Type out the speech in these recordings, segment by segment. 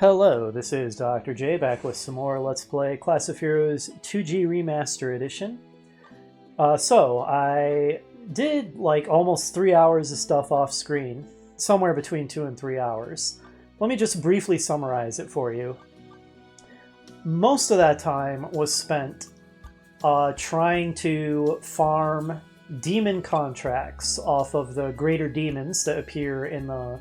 Hello, this is Dr. J back with some more Let's Play Class of Heroes 2G Remaster Edition. I did like almost 3 hours of stuff off screen, somewhere between 2 and 3 hours. Let me just briefly summarize it for you. Most of that time was spent trying to farm demon contracts off of the greater demons that appear in the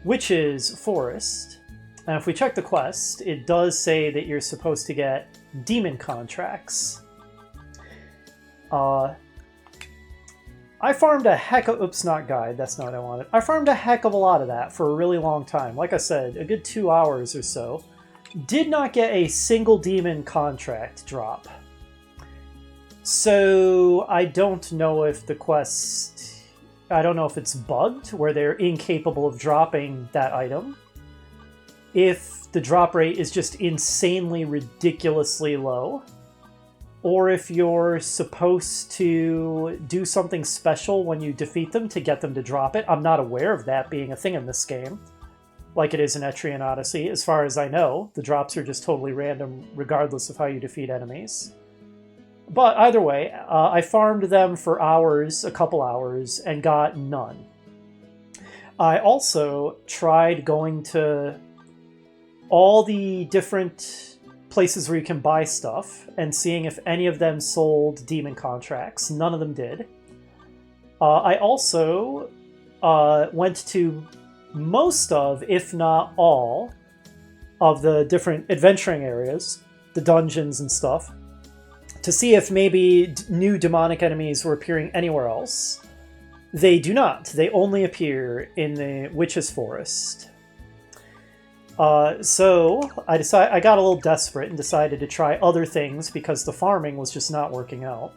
Witch's Forest. And if we check the quest, it does say that you're supposed to get demon contracts. I farmed a heck of... Oops, not guide. That's not what I wanted. I farmed a heck of a lot of that for a really long time. Like I said, a good 2 hours or so. Did not get a single demon contract drop. So I don't know if the quest... I don't know if it's bugged, where they're incapable of dropping that item. If the drop rate is just insanely, ridiculously low, or if you're supposed to do something special when you defeat them to get them to drop it. I'm not aware of that being a thing in this game, like it is in Etrian Odyssey. As far as I know, the drops are just totally random, regardless of how you defeat enemies. But either way, I farmed them for hours, a couple hours, and got none. I also tried going to all the different places where you can buy stuff and seeing if any of them sold demon contracts. None of them did. I also went to most of, if not all, of the different adventuring areas, the dungeons and stuff, to see if maybe new demonic enemies were appearing anywhere else. They do not. They only appear in the Witch's Forest. So I got a little desperate and decided to try other things because the farming was just not working out.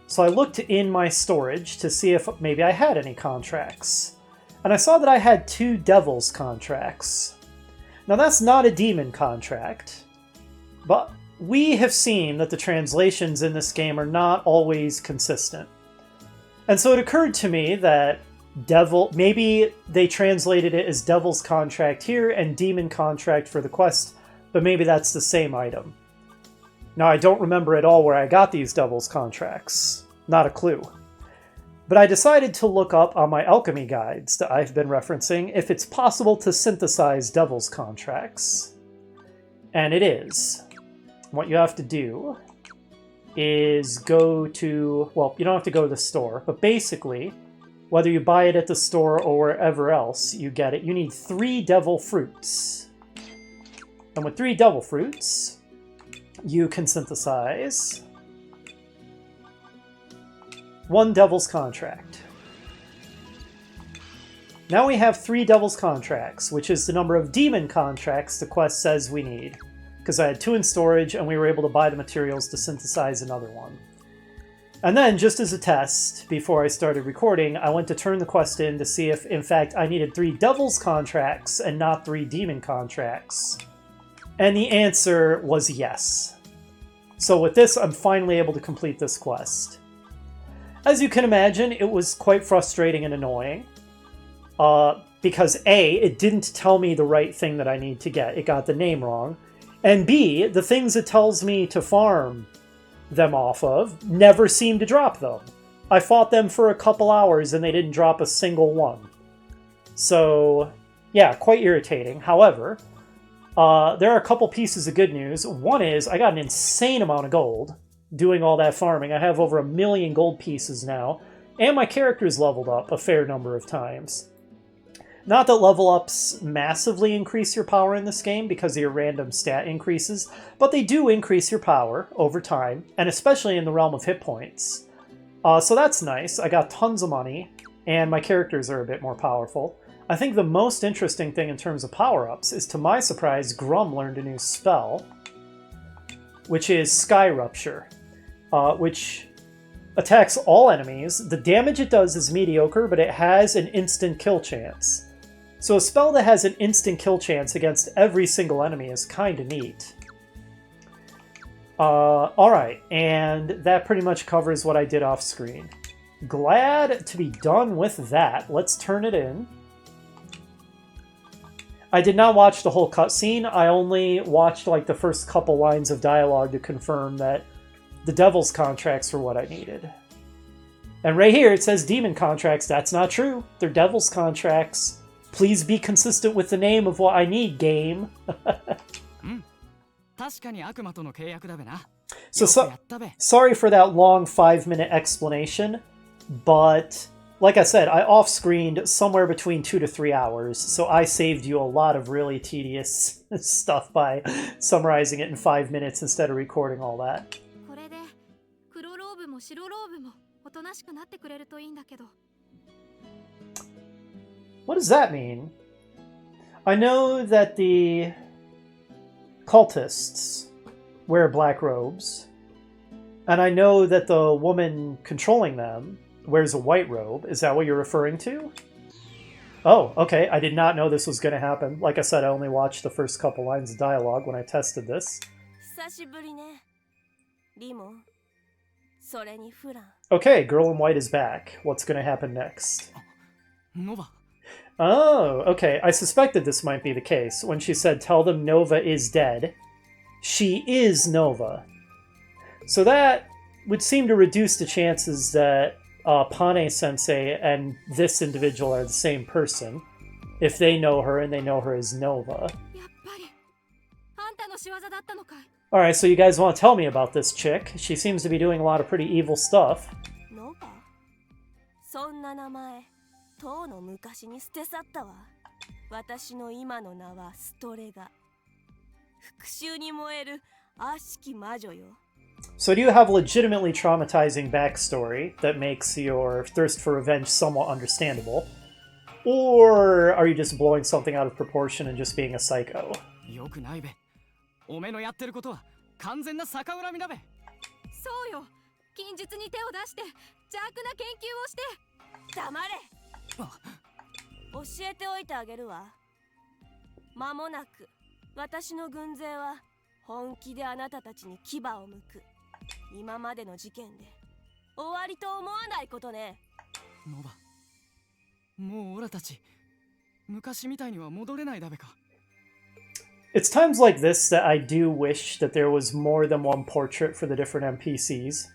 So I looked in my storage to see if maybe I had any contracts. And I saw that I had 2 Devil's contracts. Now that's not a demon contract, but we have seen that the translations in this game are not always consistent. And so it occurred to me that maybe they translated it as Devil's Contract here and Demon Contract for the quest, but maybe that's the same item. Now, I don't remember at all where I got these Devil's Contracts. Not a clue. But I decided to look up on my alchemy guides that I've been referencing if it's possible to synthesize Devil's Contracts. And it is. What you have to do is go to... Well, you don't have to go to the store, but basically, whether you buy it at the store or wherever else you get it, you need 3 devil fruits. And with 3 devil fruits, you can synthesize 1 Devil's Contract. Now we have 3 Devil's Contracts, which is the number of demon contracts the quest says we need. Because I had 2 in storage and we were able to buy the materials to synthesize another one. And then, just as a test, before I started recording, I went to turn the quest in to see if, in fact, I needed 3 Devil's Contracts and not 3 Demon Contracts. And the answer was yes. So with this, I'm finally able to complete this quest. As you can imagine, it was quite frustrating and annoying. Because A, it didn't tell me the right thing that I need to get. It got the name wrong. And B, the things it tells me to farm them off of never seem to drop them. I fought them for a couple hours and they didn't drop a single one. So, yeah, quite irritating. However, there are a couple pieces of good news. One is I got an insane amount of gold doing all that farming. I have over 1 million gold pieces now, and my character's leveled up a fair number of times. Not that level ups massively increase your power in this game because of your random stat increases, but they do increase your power over time, and especially in the realm of hit points. So that's nice. I got tons of money, and my characters are a bit more powerful. I think the most interesting thing in terms of power-ups is, to my surprise, Grum learned a new spell, which is Sky Rupture, which attacks all enemies. The damage it does is mediocre, but it has an instant kill chance. So a spell that has an instant kill chance against every single enemy is kind of neat. Alright, and that pretty much covers what I did off screen. Glad to be done with that. Let's turn it in. I did not watch the whole cutscene. I only watched like the first couple lines of dialogue to confirm that the devil's contracts were what I needed. And right here it says demon contracts. That's not true. They're devil's contracts. Please be consistent with the name of what I need, game. Sorry for that long 5-minute explanation, but like I said, I off-screened somewhere between 2 to 3 hours, so I saved you a lot of really tedious stuff by summarizing it in 5 minutes instead of recording all that. What does that mean? I know that the cultists wear black robes, and I know that the woman controlling them wears a white robe. Is that what you're referring to? Oh, okay. I did not know this was going to happen. Like I said, I only watched the first couple lines of dialogue when I tested this. Okay, Girl in White is back. What's going to happen next? Oh, okay. I suspected this might be the case. When she said, tell them Nova is dead, she is Nova. So that would seem to reduce the chances that Pane-sensei and this individual are the same person, if they know her and they know her as Nova. Alright, so you guys want to tell me about this chick? She seems to be doing a lot of pretty evil stuff. Nova? So do you have a legitimately traumatizing backstory that makes your thirst for revenge somewhat understandable? Or are you just blowing something out of proportion and just being a psycho? It's times like this that I do wish that there was more than one portrait for the different NPCs.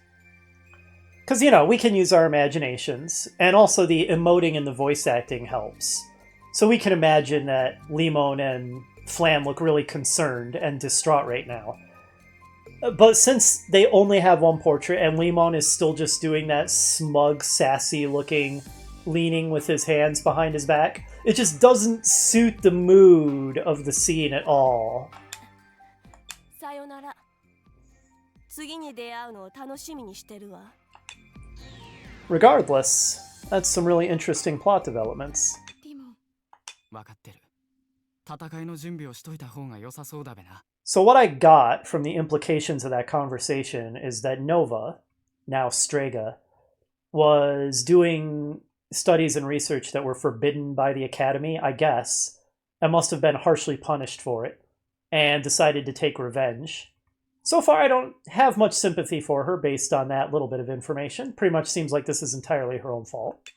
Because, you know, we can use our imaginations, and also the emoting and the voice acting helps. So we can imagine that Limon and Flam look really concerned and distraught right now. But since they only have one portrait, and Limon is still just doing that smug, sassy-looking leaning with his hands behind his back, it just doesn't suit the mood of the scene at all. Regardless, that's some really interesting plot developments. So what I got from the implications of that conversation is that Nova, now Strega, was doing studies and research that were forbidden by the Academy, I guess, and must have been harshly punished for it, and decided to take revenge. So far, I don't have much sympathy for her based on that little bit of information. Pretty much seems like this is entirely her own fault.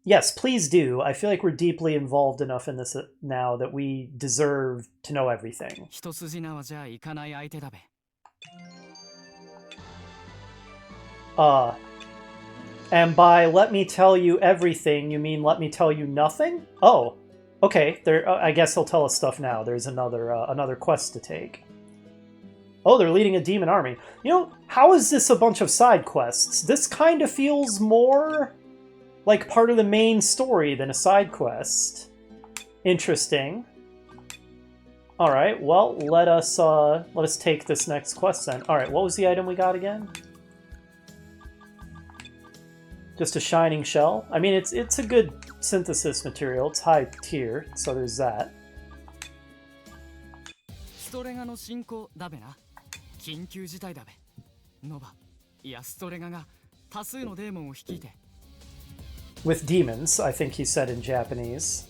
Yes, please do. I feel like we're deeply involved enough in this now that we deserve to know everything. And by let me tell you everything, you mean let me tell you nothing? Oh, okay. I guess he'll tell us stuff now. There's another quest to take. Oh, they're leading a demon army. You know, how is this a bunch of side quests? This kind of feels more like part of the main story than a side quest. Interesting. All right, well, let us take this next quest then. All right, what was the item we got again? Just a shining shell. I mean, it's a good synthesis material. It's high tier, so there's that. With demons, I think he said in Japanese.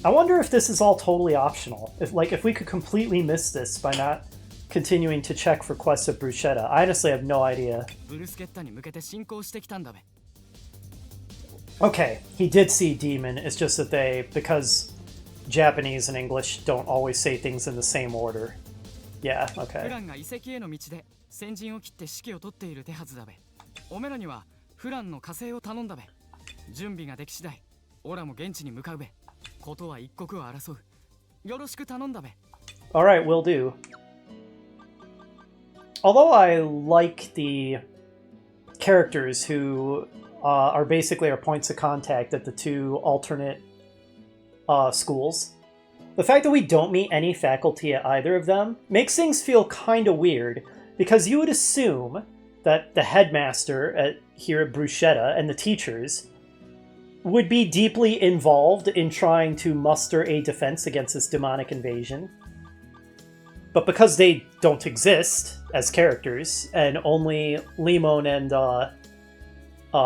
I wonder if this is all totally optional. If we could completely miss this by not continuing to check for quests at Bruschetta. I honestly have no idea. Okay, he did see demon. It's just that because Japanese and English don't always say things in the same order. Yeah, okay. フランが遺跡への道で先陣を切って指揮を取っている手はずだべ。おめらにはフランの火星を頼んだべ。準備ができ次第、オラも現地に向かうべ。ことは一刻を争う。よろしく頼んだべ。Alright, will do. Although I like the characters who are basically our points of contact at the two alternate schools, the fact that we don't meet any faculty at either of them makes things feel kind of weird, because you would assume that the headmaster here at Bruschetta and the teachers would be deeply involved in trying to muster a defense against this demonic invasion. But because they don't exist as characters, and only Limon and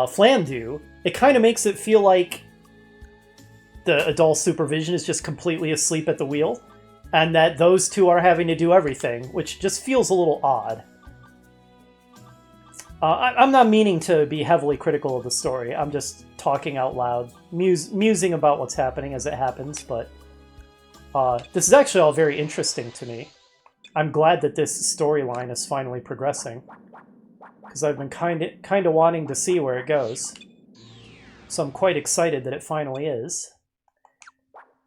Flan do, it kind of makes it feel like the adult supervision is just completely asleep at the wheel, and that those two are having to do everything, which just feels a little odd. I'm not meaning to be heavily critical of the story. I'm just talking out loud, musing about what's happening as it happens, but this is actually all very interesting to me. I'm glad that this storyline is finally progressing, because I've been kind of wanting to see where it goes. So I'm quite excited that it finally is.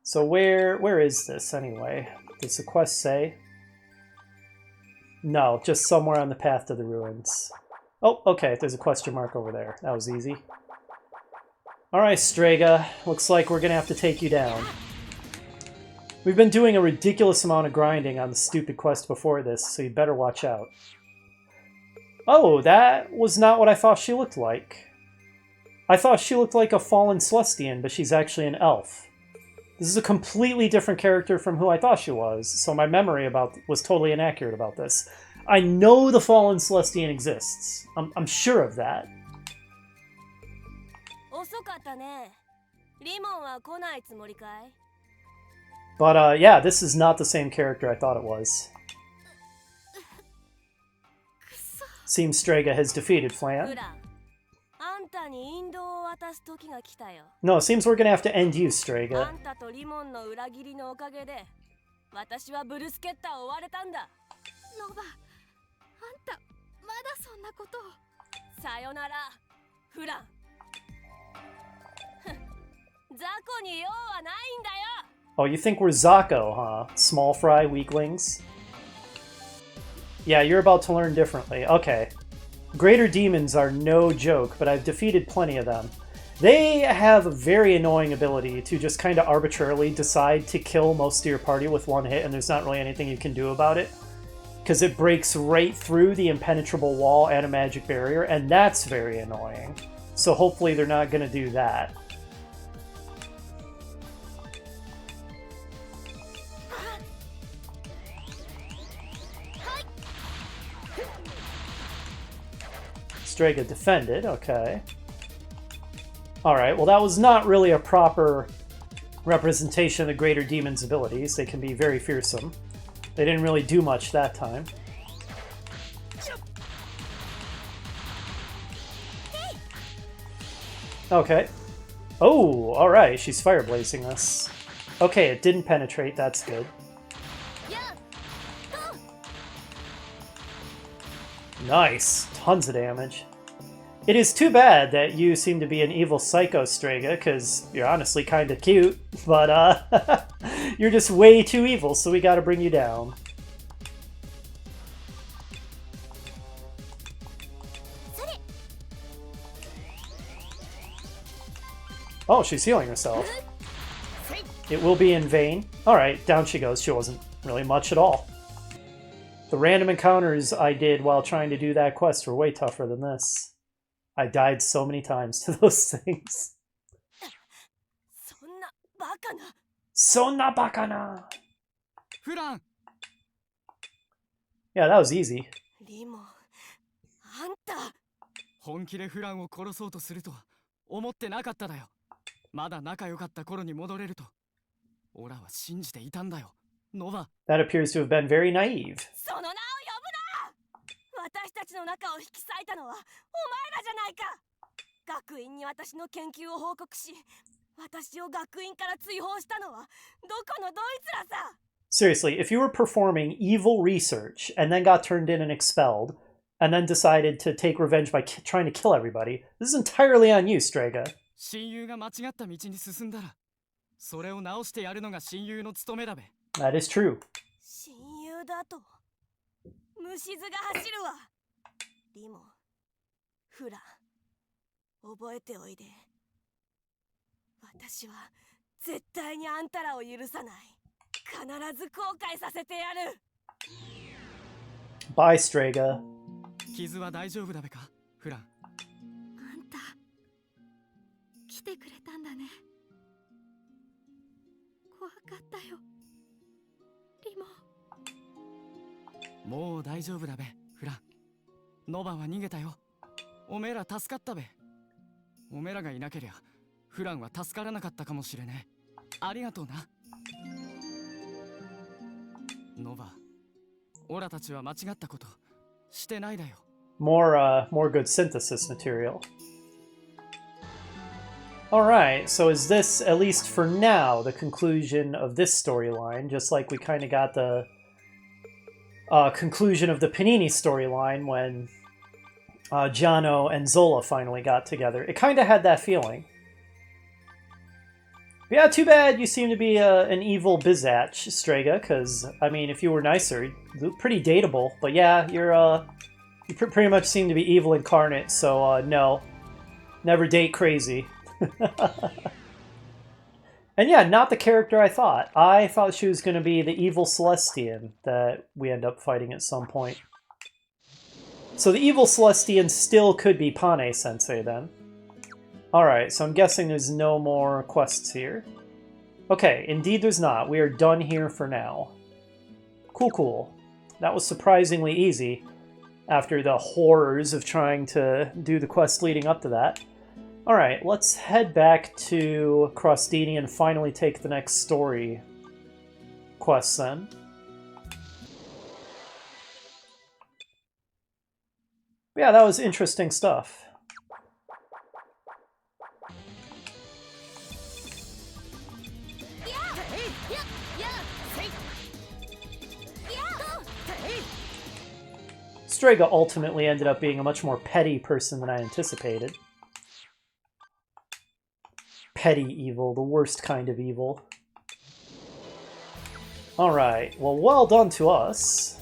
So where is this anyway? Does the quest say? No, just somewhere on the path to the ruins. Oh, okay, there's a question mark over there. That was easy. Alright, Strega. Looks like we're gonna have to take you down. We've been doing a ridiculous amount of grinding on the stupid quest before this, so you better watch out. Oh, that was not what I thought she looked like. I thought she looked like a fallen Celestian, but she's actually an elf. This is a completely different character from who I thought she was, so my memory was totally inaccurate about this. I know the fallen Celestian exists. I'm sure of that. But yeah, this is not the same character I thought it was. Seems Strega has defeated Flan. No, it seems we're gonna have to end you, Strega. Oh, you think we're Zako, huh? Small fry weaklings? Yeah, you're about to learn differently. Okay. Greater demons are no joke, but I've defeated plenty of them. They have a very annoying ability to just kind of arbitrarily decide to kill most of your party with one hit, and there's not really anything you can do about it. Because it breaks right through the impenetrable wall and a magic barrier, and that's very annoying. So hopefully they're not going to do that. Strega defended, okay. Alright, well that was not really a proper representation of the Greater Demon's abilities. They can be very fearsome. They didn't really do much that time. Okay. Oh, alright, she's fireblazing us. Okay, it didn't penetrate, that's good. Nice, tons of damage. It is too bad that you seem to be an evil psycho, Strega, because you're honestly kind of cute, but you're just way too evil, so we gotta bring you down. Oh, she's healing herself. It will be in vain. Alright, down she goes. She wasn't really much at all. The random encounters I did while trying to do that quest were way tougher than this. I died so many times to those things. Sonna bakana! Yeah, that was easy. 本気でフランを殺そうとするとは思ってなかっただよ。まだ仲良かった頃に戻れると。オラは信じていたんだよ。ノバ。That appears to have been very naive. その名を呼ぶな！私たちの仲を引き裂いたのはお前らじゃないか。学院に私の研究を報告し、私を学院から追放したのはどこのどいつらさ。 Seriously, if you were performing evil research and then got turned in and expelled, and then decided to take revenge by trying to kill everybody, this is entirely on you, Strega. 親友が間違った道に進んだら、それを直してやるのが親友の務めだべ。 That is true. 親友だと虫図が走るわ。リモ、フラ、覚えておいで。私は絶対にあんたらを許さない。必ず後悔させてやる。 Bye, Strega. 傷は大丈夫だべか、フラン。あんた来てくれたんだね。怖かったよ、リモ。もう大丈夫だべ、フラン。ノバは逃げたよ。おめえら助かったべ。おめえらがいなけりゃフランは助からなかったかもしれねえ。ありがとうな。ノバ、オラたちは間違ったことしてないだよ。More good synthesis material. Alright, so is this, at least for now, the conclusion of this storyline, just like we kind of got the conclusion of the Panini storyline when Giano and Zola finally got together. It kind of had that feeling. But yeah, too bad you seem to be an evil Bizatch, Strega, because, I mean, if you were nicer, you're pretty dateable. But yeah, you pretty much seem to be evil incarnate, so no. Never date crazy. And yeah, not the character I thought. I thought she was going to be the evil Celestian that we end up fighting at some point. So the evil Celestian still could be Pane-sensei then. Alright, so I'm guessing there's no more quests here. Okay, indeed there's not. We are done here for now. Cool, cool. That was surprisingly easy after the horrors of trying to do the quest leading up to that. Alright, let's head back to Crostini and finally take the next story quest then. Yeah, that was interesting stuff. Strega ultimately ended up being a much more petty person than I anticipated. Petty evil, the worst kind of evil. Alright, well done to us.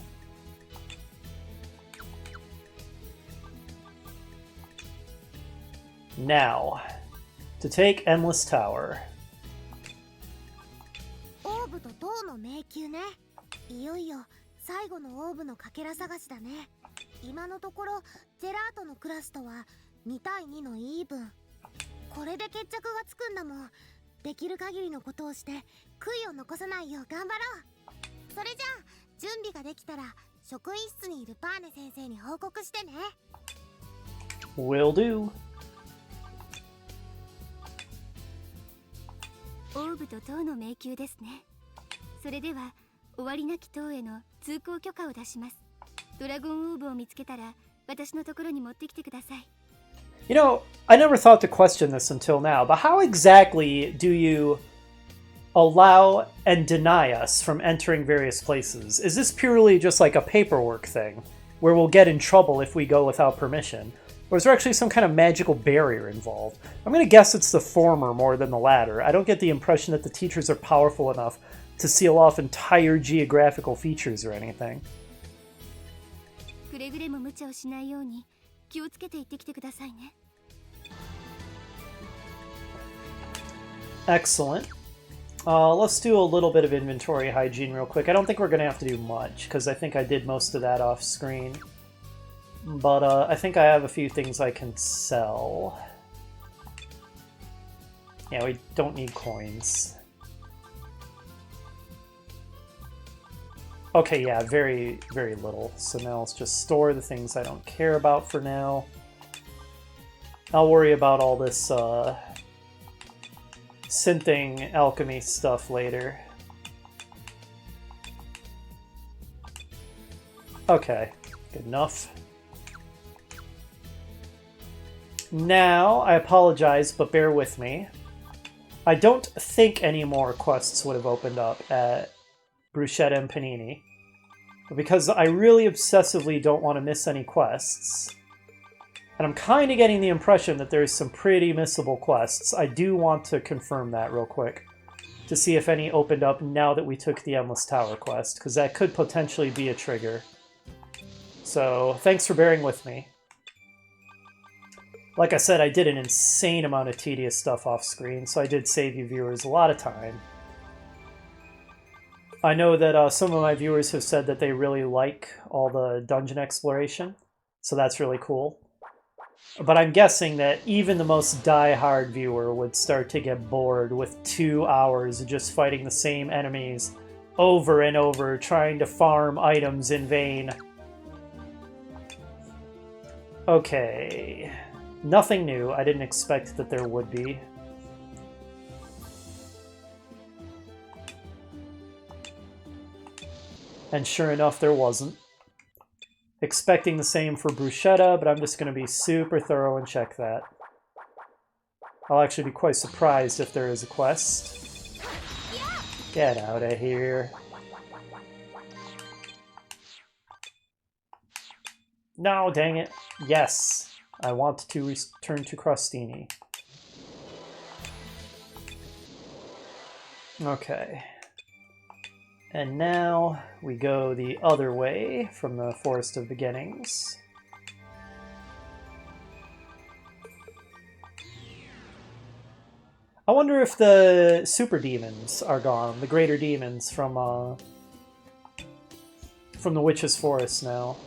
Now, to take Endless Tower. オーブと銅の迷宮ね。いよいよ最後のオーブのかけら探しだね。今のところジェラートのクラスとは2対2のイーブン。これで決着がつくんだもん。できる限りのことをして悔いを残さないよう頑張ろう。それじゃあ準備ができたら職員室にいるパーネ先生に報告してね。 Will do. オーブと塔の迷宮ですね。それでは終わりなき塔への通行許可を出します。ドラゴンオーブを見つけたら私のところに持ってきてください。You know, I never thought to question this until now, but how exactly do you allow and deny us from entering various places? Is this purely just like a paperwork thing, where we'll get in trouble if we go without permission? Or is there actually some kind of magical barrier involved? I'm going to guess it's the former more than the latter. I don't get the impression that the teachers are powerful enough to seal off entire geographical features or anything. くれぐれも無茶をしないように気をつけて行ってきてくださいね。 Excellent. Let's do a little bit of inventory hygiene real quick. I don't think we're going to have to do much, because I think I did most of that off screen. But I think I have a few things I can sell. Yeah, we don't need coins. Okay, yeah, very, very little. So now let's just store the things I don't care about for now. I'll worry about all this synthing alchemy stuff later. Okay, good enough. Now, I apologize, but bear with me. I don't think any more quests would have opened up at Bruschetta and Panini. But because I really obsessively don't want to miss any quests, and I'm kind of getting the impression that there's some pretty missable quests, I do want to confirm that real quick to see if any opened up now that we took the Endless Tower quest, because that could potentially be a trigger. So, thanks for bearing with me. Like I said, I did an insane amount of tedious stuff off screen, so I did save you viewers a lot of time. I know that some of my viewers have said that they really like all the dungeon exploration, so that's really cool. But I'm guessing that even the most die-hard viewer would start to get bored with 2 hours of just fighting the same enemies over and over, trying to farm items in vain. Okay. Nothing new. I didn't expect that there would be. And sure enough, there wasn't. Expecting the same for Bruschetta, but I'm just going to be super thorough and check that. I'll actually be quite surprised if there is a quest. Get out of here. No, dang it. Yes, I want to return to Crostini. Okay. And now we go the other way from the Forest of Beginnings. I wonder if the super demons are gone, the greater demons from the Witch's Forest now.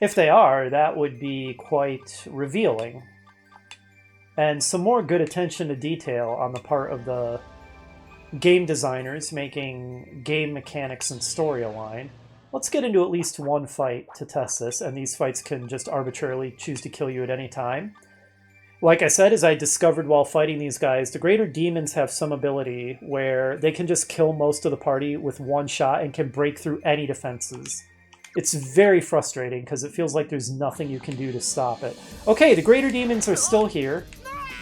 If they are, that would be quite revealing. And some more good attention to detail on the part of the game designers making game mechanics and story align. Let's get into at least one fight to test this, and these fights can just arbitrarily choose to kill you at any time. Like I said, as I discovered while fighting these guys, the greater demons have some ability where they can just kill most of the party with one shot and can break through any defenses. It's very frustrating because it feels like there's nothing you can do to stop it. Okay, the greater demons are still here,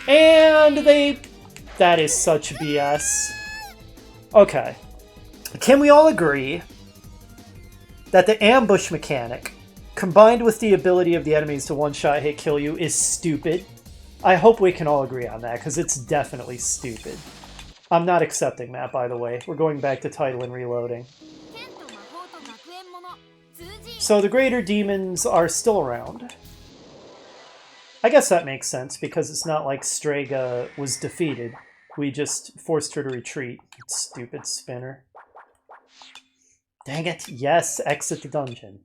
and that is such BS. Okay, can we all agree that the ambush mechanic, combined with the ability of the enemies to one-shot hit kill you, is stupid? I hope we can all agree on that, because it's definitely stupid. I'm not accepting that, by the way. We're going back to title and reloading. So the greater demons are still around. I guess that makes sense, because it's not like Strega was defeated. We just forced her to retreat. Stupid spinner. Dang it. Yes, exit the dungeon.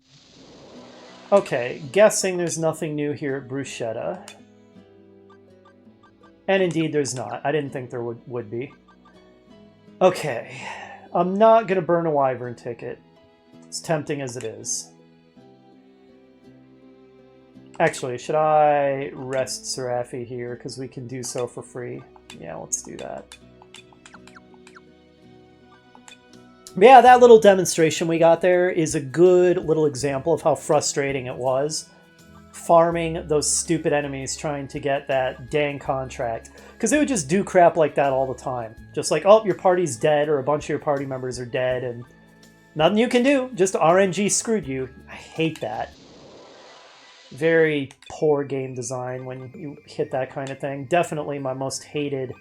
Okay, guessing there's nothing new here at Bruschetta. And indeed there's not. I didn't think there would be. Okay. I'm not going to burn a Wyvern ticket. As tempting as it is. Actually, should I rest Seraphi here? Because we can do so for free. Yeah, let's do that. But yeah, that little demonstration we got there is a good little example of how frustrating it was farming those stupid enemies trying to get that dang contract. Because they would just do crap like that all the time. Just like, oh, your party's dead, or a bunch of your party members are dead, and nothing you can do. Just RNG screwed you. I hate that. Very poor game design when you hit that kind of thing. Definitely my most hated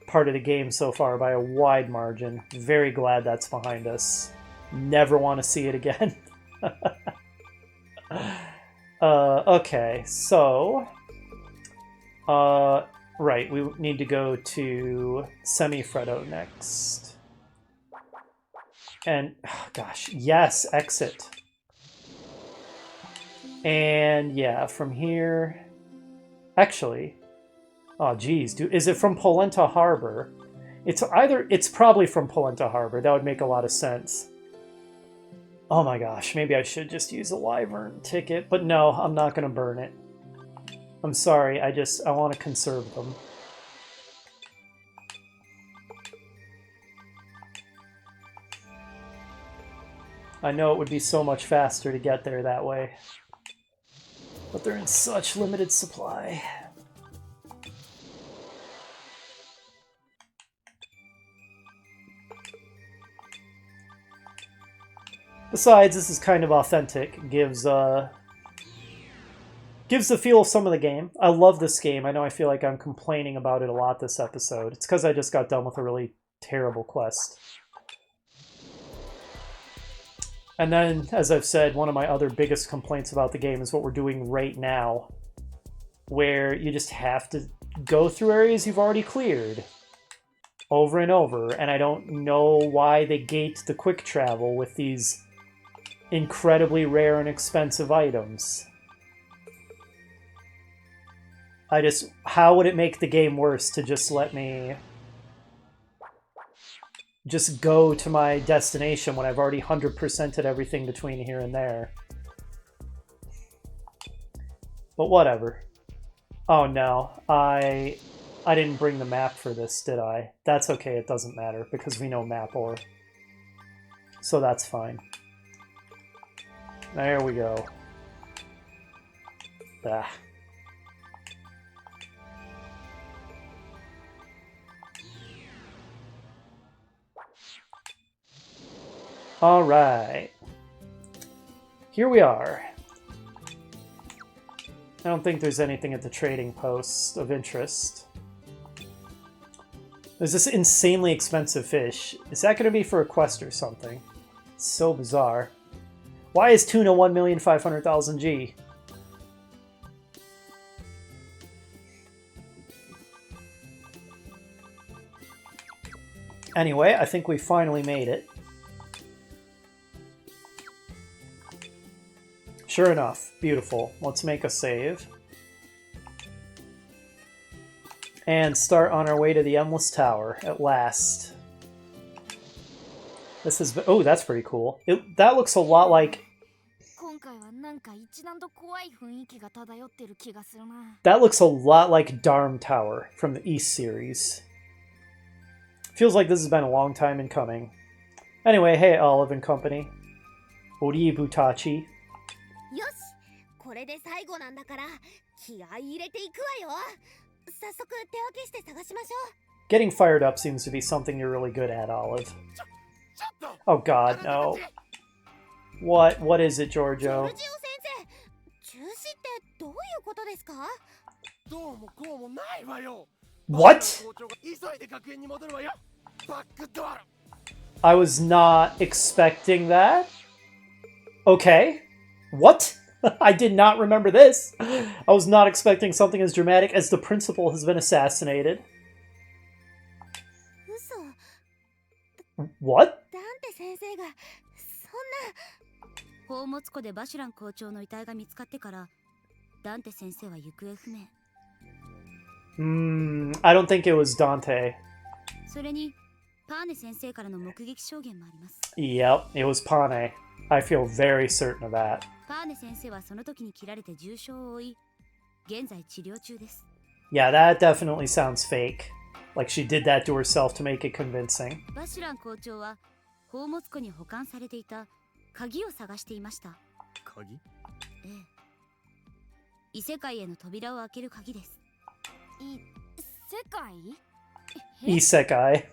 part of the game so far by a wide margin. Very glad that's behind us. Never want to see it again. Okay, so... right, we need to go to Semifreddo next. And, oh gosh, yes, exit. And yeah, from here... Actually... Oh, geez, is it from Polenta Harbor? It's probably from Polenta Harbor. That would make a lot of sense. Oh my gosh, maybe I should just use a Wyvern ticket. But no, I'm not going to burn it. I'm sorry, I want to conserve them. I know it would be so much faster to get there that way. But they're in such limited supply. Besides, this is kind of authentic. Gives the feel of some of the game. I love this game. I know I feel like I'm complaining about it a lot this episode. It's because I just got done with a really terrible quest. And then, as I've said, one of my other biggest complaints about the game is what we're doing right now, where you just have to go through areas you've already cleared over and over, and I don't know why they gate the quick travel with these incredibly rare and expensive items. How would it make the game worse to just let me just go to my destination when I've already 100%ed everything between here and there? But whatever. Oh no, I didn't bring the map for this, did I? That's okay, it doesn't matter, because we know map ore. So that's fine. There we go. Ah. Alright. Here we are. I don't think there's anything at the trading post of interest. There's this insanely expensive fish. Is that going to be for a quest or something? It's so bizarre. Why is tuna 1,500,000 G? Anyway, I think we finally made it. Sure enough, beautiful. Let's make a save. And start on our way to the Endless Tower, at last. This is... Oh, that's pretty cool. That looks a lot like... That looks a lot like Darm Tower from the East series. Feels like this has been a long time in coming. Anyway, hey Olive and Company. Oributachi. よし、これで最後なんだから気合い入れていくわよ。早速手分けして探しましょう。 Getting fired up seems to be something you're really good at, Olive. Oh god, no. What is it, Giorgio? ジョルジオ先生、中止ってどういうことですか？どうもこうもないわよ。 What? 校長が急いで学園に戻るわよ。バックドア。 I was not expecting that. Okay. What? I did not remember this. I was not expecting something as dramatic as the principal has been assassinated. 嘘。 What? ダンテ先生がそんな。宝物庫でバシュラン校長の遺体が見つかってから、ダンテ先生は行方不明。I don't think it was Dante. それにパーネ先生からの目撃証言もあります。 Yep, it was Pane. I feel very certain of that. パーネ先生はその時に切られて重傷を負い、現在治療中です。 Yeah, that definitely sounds fake. Like she did that to herself to make it convincing. バシュラン校長は宝物庫に保管されていた鍵を探していました。鍵？ええ。異世界への扉を開ける鍵です。異世界？ Isekai.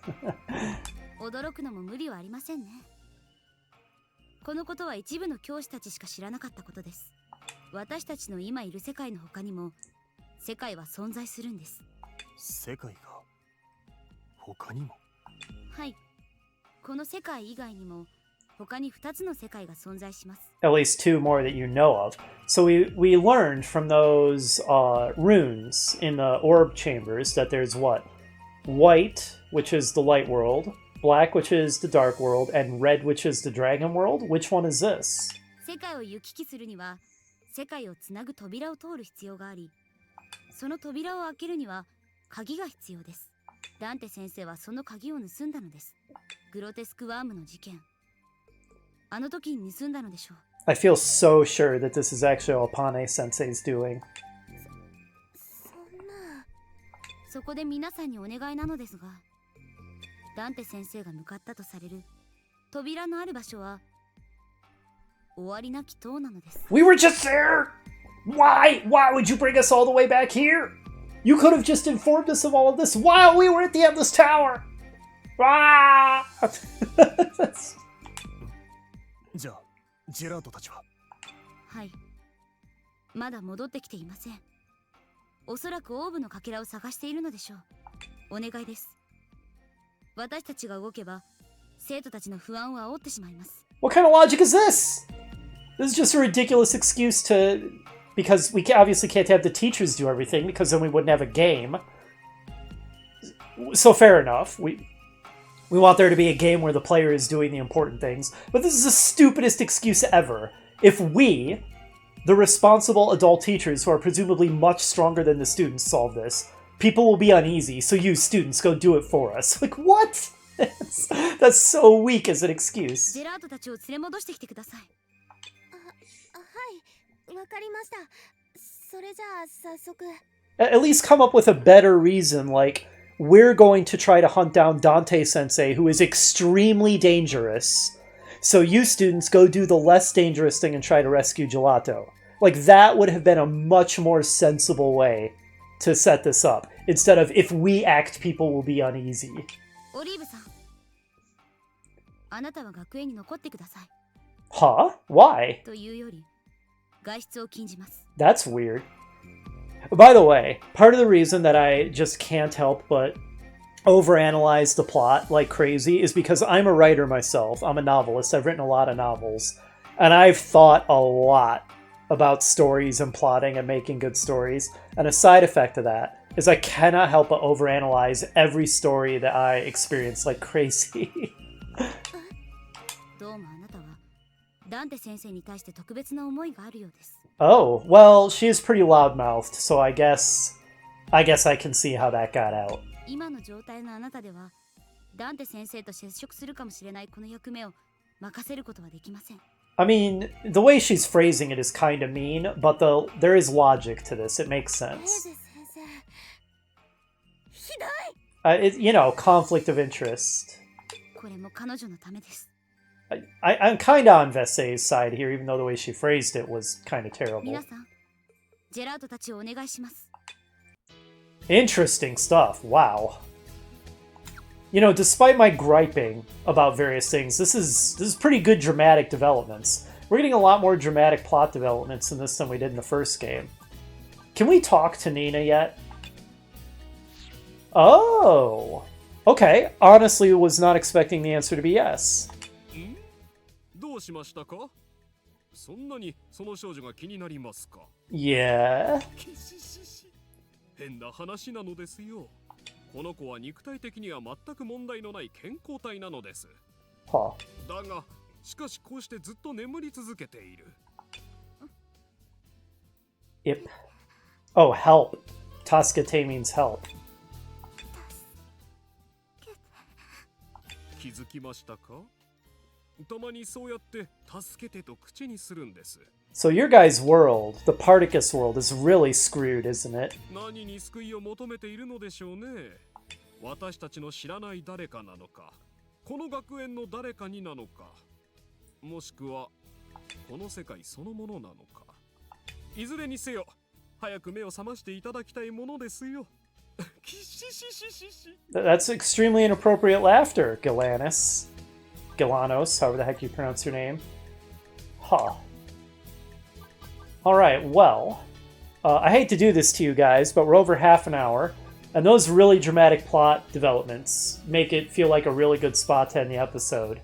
驚くのも無理はありませんね。このことは一部の教師たちしか知らなかったことです。私たちの今いる世界の他にも世界は存在するんです。世界が他にも？はい。この世界以外にも他に2つの世界が存在します。At least two more that you know of. So we learned from those runes in the orb chambers that there's what? White, which is the light world, black, which is the dark world, and red, which is the dragon world. Which one is this? 世界を行き来するには世界をつなぐ扉を通る必要があり、その扉を開けるには鍵が必要です。ダンテ先生はその鍵を盗んだのです。グロテスクワームの事件、あの時に盗んだのでしょう。 I feel so sure that this is actually what Pane Sensei's doing. そんな。そこで皆さんにお願いなのですが、ダンテ先生が向かったとされる扉のある場所は終わりなき塔なのです。 We were just there! Why? Why would you bring us all the way back here? You could have just informed us of all of this while we were at the Endless Tower! Ah! じゃあジェラートたちは。はい。まだ戻ってきていません。おそらくオーブのかけらを探しているのでしょう。お願いです。私たちが動けば、生徒たちの不安を煽ってしまいます。What kind of logic is this? This is just a ridiculous excuse to... Because we obviously can't have the teachers do everything, because then we wouldn't have a game. So fair enough. We want there to be a game where the player is doing the important things. But this is the stupidest excuse ever. If we, the responsible adult teachers who are presumably much stronger than the students, solve this, people will be uneasy, so you students go do it for us. Like, what? That's so weak as an excuse. ジェラートたちを連れ戻してきてください。はい、わかりました。それじゃあ早速。At least come up with a better reason, like, we're going to try to hunt down Dante-sensei, who is extremely dangerous. So you students go do the less dangerous thing and try to rescue Gelato. Like, that would have been a much more sensible way to set this up. Instead of, if we act, people will be uneasy. オリーブさん、あなたは学園に残ってください。Huh? Why? というより、外出を禁じます。That's weird. By the way, part of the reason that I just can't help but overanalyze the plot like crazy is because I'm a writer myself. I'm a novelist. I've written a lot of novels. And I've thought a lot about stories and plotting and making good stories. And a side effect of that is I cannot help but overanalyze every story that I experience like crazy. どうもあなたはダンテ先生に対して特別な思いがあるようです。Oh, well, she is pretty loudmouthed, so I guess I can see how that got out. 今の状態のあなたではダンテ先生と接触するかもしれないこの役目を任せることはできません。I mean, the way she's phrasing it is kind of mean, but there is logic to this. It makes sense. You know, conflict of interest. これも彼女のためです。I'm kind of on Vesey's side here, even though the way she phrased it was kind of terrible. 皆さん、ジェラートたちをお願いします。Interesting stuff. Wow. You know, despite my griping about various things, this is pretty good dramatic developments. We're getting a lot more dramatic plot developments in this than we did in the first game. Can we talk to Nina yet? Oh. Okay. Honestly, was not expecting the answer to be yes. どうしましたか？そんなにその少女が気になりますか？ Yeah. 変な話なのですよ。この子は肉体的には全く問題のない健康体なのです。Huh. だが、しかしこうしてずっと眠り続けている。Yep. Oh, help. Tasukete means help. 気づきましたか？たまにそうやって助けてと口にするんです。So your guys' world, the Particus world, is really screwed, isn't it? 何に救いを求めているのでしょうね。私たちの知らない誰かなのか、この学園の誰かになのか、もしくはこの世界そのものなのか。いずれにせよ、早く目を覚ましていただきたいものですよ。That's extremely inappropriate laughter, Gilanos. Gilanos, however the heck you pronounce your name. Huh. Alright, well, I hate to do this to you guys, but we're over half an hour, and those really dramatic plot developments make it feel like a really good spot to end the episode.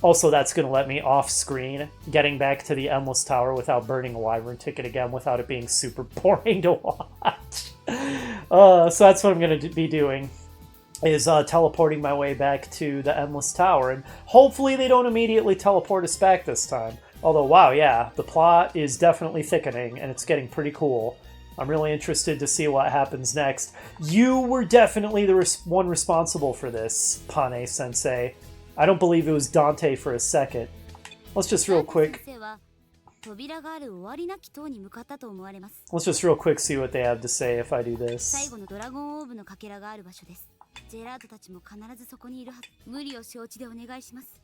Also, that's going to let me off-screen, getting back to the Endless Tower without burning a Wyvern ticket again, without it being super boring to watch. So that's what I'm going to be doing, is teleporting my way back to the Endless Tower, and hopefully they don't immediately teleport us back this time. Although, wow, yeah, the plot is definitely thickening, and it's getting pretty cool. I'm really interested to see what happens next. You were definitely the one responsible for this, Pane-sensei. I don't believe it was Dante for a second. Let's just real quick... Let's just real quick see what they have to say if I do this. 最後のドラゴンオーブのかけらがある場所です。ジェラートたちも必ずそこにいるはず。無理を承知でお願いします。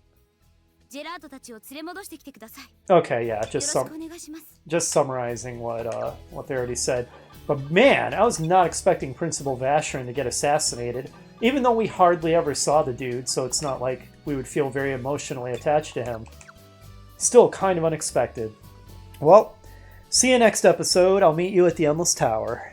ジェラートたちを連れ戻してきてください。 Okay, yeah, よろ just し some くお願いします。 just summarizing what they already said. But man, I was not expecting Principal Vacheron to get assassinated, even though we hardly ever saw the dude, so it's not like we would feel very emotionally attached to him. Still kind of unexpected. Well, see you next episode. I'll meet you at the Endless Tower.